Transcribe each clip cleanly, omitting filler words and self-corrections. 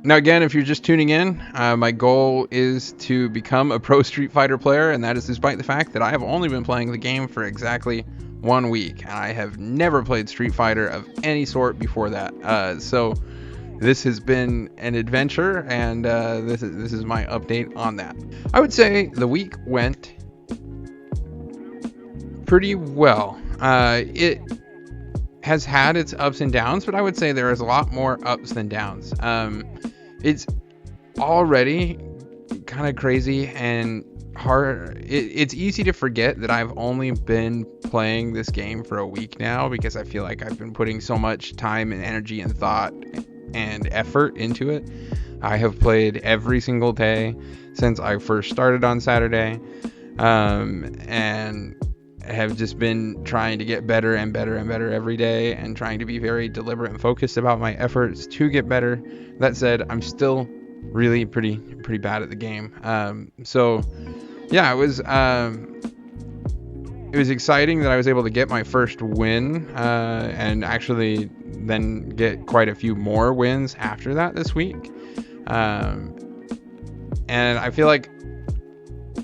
Now, again, if you're just tuning in, my goal is to become a pro Street Fighter player, and that is despite the fact that I have only been playing the game for exactly 1 week, and I have never played Street Fighter of any sort before that. So this has been an adventure, and this is my update on that. I would say the week went pretty well. It has had its ups and downs, but I would say there is a lot more ups than downs. It's already kind of crazy and hard. It's easy to forget that I've only been playing this game for a week now, because I feel like I've been putting so much time and energy and thought and effort into it. I have played every single day since I first started on Saturday, and have just been trying to get better and better and better every day, and trying to be very deliberate and focused about my efforts to get better. That said, I'm still really pretty bad at the game. So yeah, it was exciting that I was able to get my first win, and actually then get quite a few more wins after that this week. And I feel like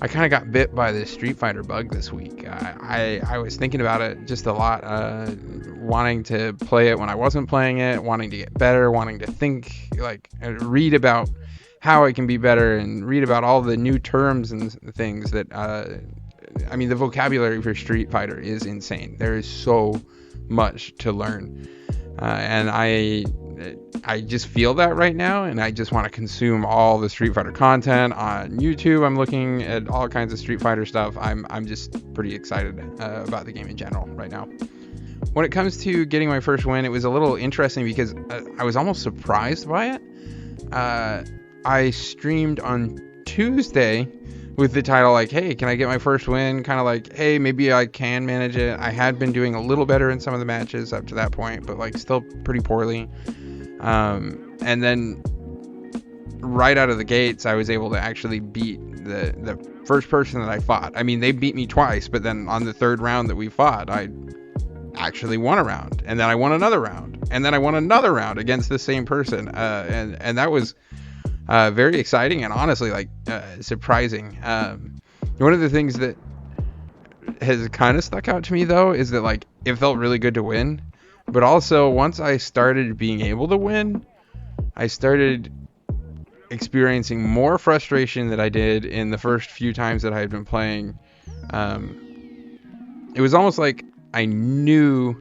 I kind of got bit by this Street Fighter bug this week. I was thinking about it just a lot, wanting to play it when I wasn't playing it, wanting to get better, wanting to think, like, read about how it can be better, and read about all the new terms and things that, I mean, the vocabulary for Street Fighter is insane. There is so much to learn. And I just feel that right now, and I just want to consume all the Street Fighter content on YouTube. I'm looking at all kinds of Street Fighter stuff. I'm just pretty excited about the game in general right now. When it comes to getting my first win, it was a little interesting because I was almost surprised by it. I streamed on Tuesday with the title like, hey, can I get my first win? Kind of like, hey, maybe I can manage it. I had been doing a little better in some of the matches up to that point, but like still pretty poorly. And then right out of the gates, I was able to actually beat the first person that I fought. I mean, they beat me twice, but then on the third round that we fought, I actually won a round, and then I won another round, and then I won another round against the same person. And that was very exciting and honestly like surprising. One of the things that has kind of stuck out to me though is that like it felt really good to win, but also once I started being able to win, I started experiencing more frustration than I did in the first few times that I had been playing. It was almost like I knew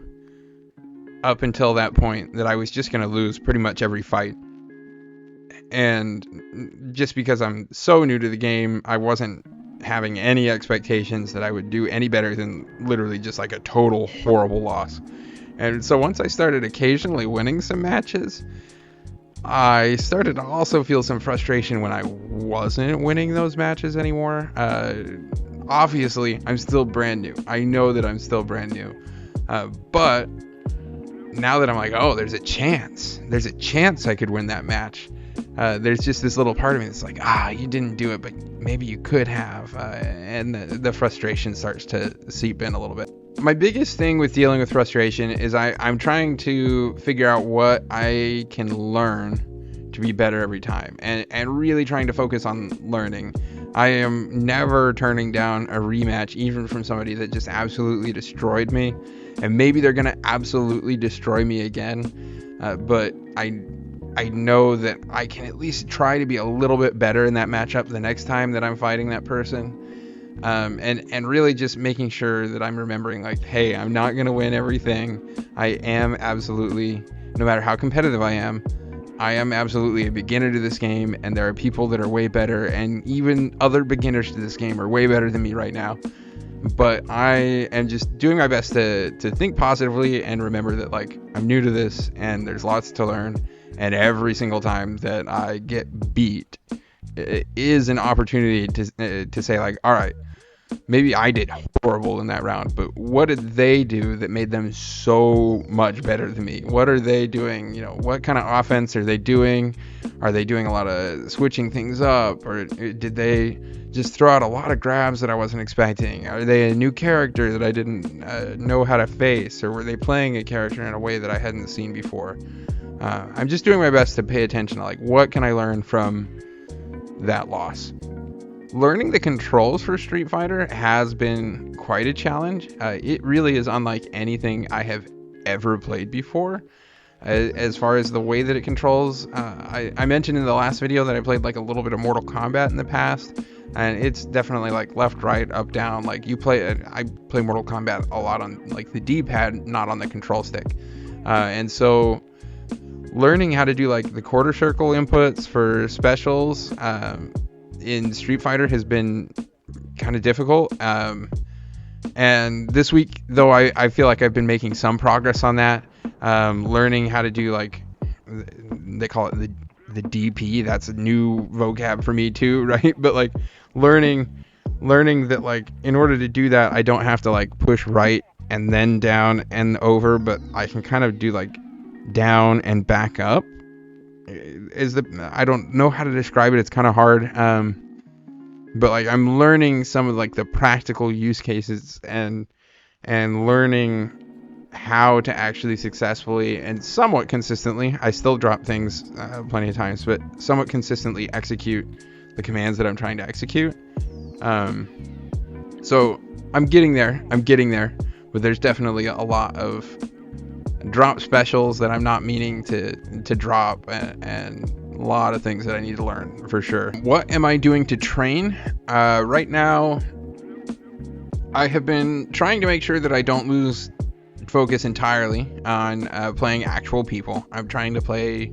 up until that point that I was just going to lose pretty much every fight. And just because I'm so new to the game, I wasn't having any expectations that I would do any better than literally just like a total horrible loss. And so once I started occasionally winning some matches, I started to also feel some frustration when I wasn't winning those matches anymore. Obviously, I'm still brand new. I know that I'm still brand new. But now that I'm like, oh, there's a chance I could win that match. There's just this little part of me that's like, you didn't do it, but maybe you could have. And the frustration starts to seep in a little bit. My biggest thing with dealing with frustration is I'm trying to figure out what I can learn to be better every time, and really trying to focus on learning. I am never turning down a rematch, even from somebody that just absolutely destroyed me, and maybe they're going to absolutely destroy me again, but I know that I can at least try to be a little bit better in that matchup the next time that I'm fighting that person. And really just making sure that I'm remembering, like, hey, I'm not going to win everything. I am absolutely, no matter how competitive I am absolutely a beginner to this game, and there are people that are way better, and even other beginners to this game are way better than me right now. But I am just doing my best to think positively and remember that, like, I'm new to this and there's lots to learn, and every single time that I get beat, it is an opportunity to say, like, all right, maybe I did horrible in that round, but what did they do that made them so much better than me? What are they doing? You know, what kind of offense are they doing? Are they doing a lot of switching things up? Or did they just throw out a lot of grabs that I wasn't expecting? Are they a new character that I didn't know how to face? Or were they playing a character in a way that I hadn't seen before? I'm just doing my best to pay attention to like what can I learn from that loss. Learning the controls for Street Fighter has been quite a challenge. It really is unlike anything I have ever played before. As far as the way that it controls, I mentioned in the last video that I played like a little bit of Mortal Kombat in the past, and it's definitely like left, right, up, down. Like I play Mortal Kombat a lot on like the D-pad, not on the control stick, and so learning how to do like the quarter circle inputs for specials in Street Fighter has been kind of difficult. And this week, though, I feel like I've been making some progress on that. Learning how to do like, they call it the DP. That's a new vocab for me too, right? But like learning that like in order to do that, I don't have to like push right and then down and over, but I can kind of do like down and back up. I don't know how to describe it. It's kind of hard. But like I'm learning some of like the practical use cases and learning how to actually successfully and somewhat consistently, I still drop things plenty of times, but somewhat consistently execute the commands that I'm trying to execute. So I'm getting there, but there's definitely a lot of drop specials that I'm not meaning to drop, and a lot of things that I need to learn for sure. What am I doing to train? Right now, I have been trying to make sure that I don't lose focus entirely on playing actual people. I'm trying to play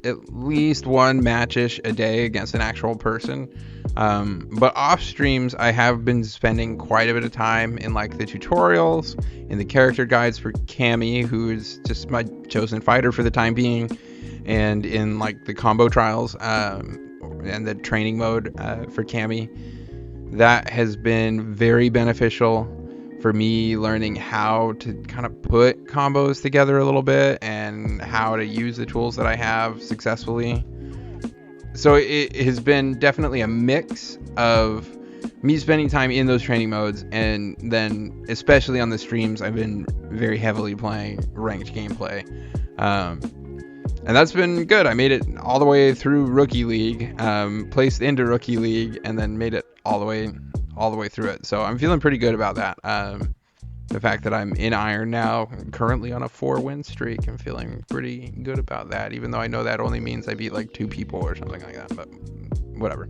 at least one match-ish a day against an actual person. But off streams, I have been spending quite a bit of time in like the tutorials, in the character guides for Cammy, who is just my chosen fighter for the time being, and in like the combo trials and the training mode for Cammy. That has been very beneficial for me learning how to kind of put combos together a little bit and how to use the tools that I have successfully. So it has been definitely a mix of me spending time in those training modes, and then especially on the streams, I've been very heavily playing ranked gameplay. And that's been good. I made it all the way through Rookie League, placed into Rookie League, and then made it all the way through it. So I'm feeling pretty good about that. The fact that I'm in Iron now, currently on a 4-win streak, I'm feeling pretty good about that, even though I know that only means I beat like 2 people or something like that, but whatever.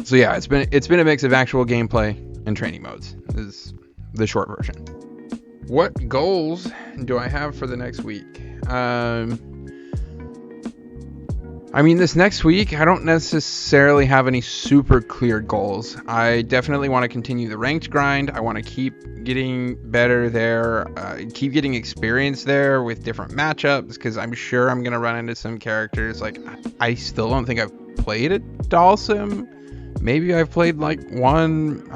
So yeah, it's been a mix of actual gameplay and training modes is the short version. What goals do I have for the next week? I mean, this next week, I don't necessarily have any super clear goals. I definitely want to continue the ranked grind. I want to keep getting better there, keep getting experience there with different matchups, because I'm sure I'm going to run into some characters. Like, I still don't think I've played a Dalsim. Maybe I've played like one,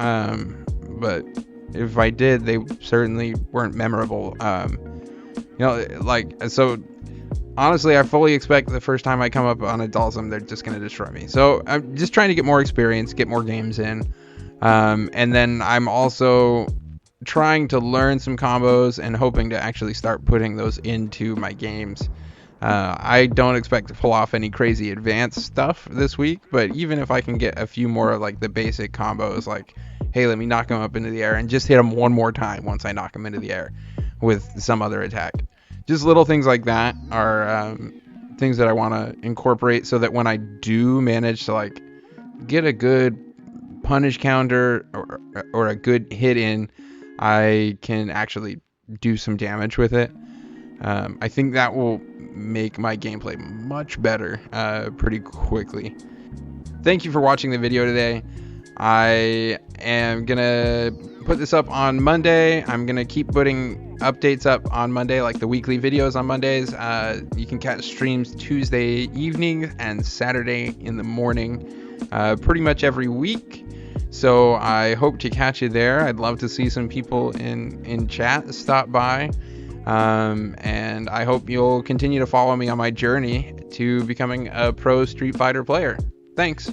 but if I did, they certainly weren't memorable. So honestly, I fully expect the first time I come up on a Dalsim, they're just going to destroy me. So I'm just trying to get more experience, get more games in. And then I'm also trying to learn some combos and hoping to actually start putting those into my games. I don't expect to pull off any crazy advanced stuff this week, but even if I can get a few more of like the basic combos, like, hey, let me knock him up into the air and just hit him one more time once I knock him into the air with some other attack. Just little things like that are things that I want to incorporate so that when I do manage to like get a good punish counter or a good hit in, I can actually do some damage with it. I think that will make my gameplay much better pretty quickly. Thank you for watching the video today. I am gonna put this up on Monday. I'm gonna keep putting updates up on Monday, like the weekly videos on Mondays. You can catch streams Tuesday evening and Saturday in the morning, pretty much every week. So I hope to catch you there. I'd love to see some people in chat stop by. And I hope you'll continue to follow me on my journey to becoming a pro Street Fighter player. Thanks.